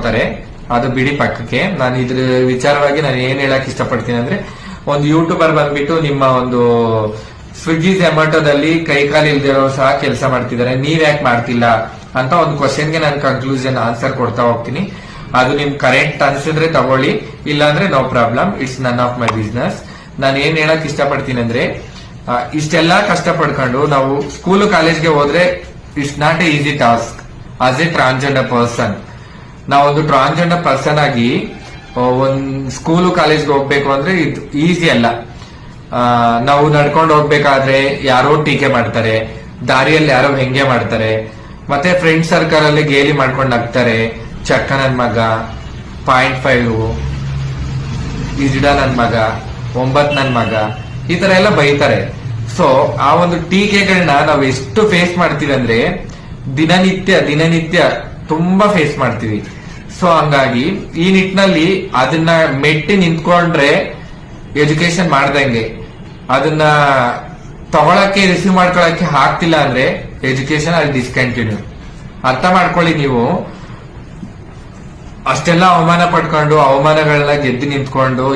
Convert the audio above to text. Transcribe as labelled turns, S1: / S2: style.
S1: ತಗೋತಾರೆ, ಅದು ಬಿಡಿ ಪಕ್ಕಕ್ಕೆ. ನಾನು ಇದ್ರ ವಿಚಾರವಾಗಿ ನಾನು ಏನ್ ಹೇಳಕ್ ಇಷ್ಟಪಡ್ತೀನಿ ಅಂದ್ರೆ, ಒಂದು ಯೂಟ್ಯೂಬರ್ ಬಂದ್ಬಿಟ್ಟು ನಿಮ್ಮ ಒಂದು ಸ್ವಿಗ್ಗಿ ಝೊಮ್ಯಾಟೋದಲ್ಲಿ ಕೈ ಕಾಲು ಇಲ್ದಿರೋ ಸಹ ಕೆಲಸ ಮಾಡ್ತಿದ್ದಾರೆ, ನೀವ್ ಯಾಕೆ ಮಾಡ್ತಿಲ್ಲ ಅಂತ ಒಂದು ಕ್ವಶನ್ಗೆ ನಾನು ಕನ್ಕ್ಲೂಷನ್ ಆನ್ಸರ್ ಕೊಡ್ತಾ ಹೋಗ್ತೀನಿ. ಅದು ನಿಮ್ ಕರೆಕ್ಟ್ ಅನ್ಸಿದ್ರೆ ತಗೊಳ್ಳಿ, ಇಲ್ಲಾಂದ್ರೆ no problem, it's none of my business. ನಾನು ಏನ್ ಹೇಳಕ್ ಇಷ್ಟಪಡ್ತೀನಿ ಅಂದ್ರೆ, ಇಷ್ಟೆಲ್ಲಾ ಕಷ್ಟ ಪಡ್ಕೊಂಡು ನಾವು ಸ್ಕೂಲ್ ಕಾಲೇಜ್ಗೆ ಹೋದ್ರೆ it's not A easy task as A transgender person. ನಾವೊಂದು ಟ್ರಾನ್ಸ್ಜೆಂಡರ್ ಪರ್ಸನ್ ಆಗಿ ಒಂದ್ ಸ್ಕೂಲು ಕಾಲೇಜ್ಗೆ ಹೋಗ್ಬೇಕು ಅಂದ್ರೆ ಇದು ಈಸಿ ಅಲ್ಲ. ನಾವು ನಡ್ಕೊಂಡು ಹೋಗ್ಬೇಕಾದ್ರೆ ಯಾರೋ ಟೀಕೆ ಮಾಡ್ತಾರೆ, ದಾರಿಯಲ್ಲಿ ಯಾರೋ ಹೆಂಗೆ ಮಾಡ್ತಾರೆ, ಮತ್ತೆ ಫ್ರೆಂಡ್ ಸರ್ಕಲ್ ಅಲ್ಲಿ ಗೇಲಿ ಮಾಡ್ಕೊಂಡು ನಗ್ತಾರೆ, ಚಕ್ಕ ನನ್ ಮಗ, 0.5 ಇಜಿಡ ನನ್ ಮಗ, 9 ನನ್ ಮಗ, ಈ ತರ ಎಲ್ಲ ಬೈತಾರೆ. ಸೊ ಆ ಒಂದು ಟೀಕೆಗಳನ್ನ ನಾವು ಎಷ್ಟು ಫೇಸ್ ಮಾಡ್ತೀವಿ ಅಂದ್ರೆ ದಿನನಿತ್ಯ ತುಂಬಾ ಫೇಸ್ ಮಾಡ್ತೀವಿ. ಸೊ ಹಂಗಾಗಿ ಈ ನಿಟ್ಟಿನಲ್ಲಿ ಅದನ್ನ ಮೆಟ್ಟಿ ನಿಂತ್ಕೊಂಡ್ರೆ ಎಜುಕೇಶನ್ ಮಾಡ್ದಂಗೆ, ಅದನ್ನ ತಗೊಳಕ್ಕೆ ರಿಸೀವ್ ಮಾಡ್ಕೊಳಕ್ಕೆ ಆಗ್ತಿಲ್ಲ ಅಂದ್ರೆ ಎಜುಕೇಶನ್ ಅಲ್ಲಿ ಡಿಸ್ಕಂಟಿನ್ಯೂ. ಅರ್ಥ ಮಾಡ್ಕೊಳ್ಳಿ ನೀವು. ಅಷ್ಟೆಲ್ಲ ಅವಮಾನ ಪಡ್ಕೊಂಡು ಅವಮಾನಗಳನ್ನ ಗೆದ್ದು ನಿಂತ್ಕೊಂಡು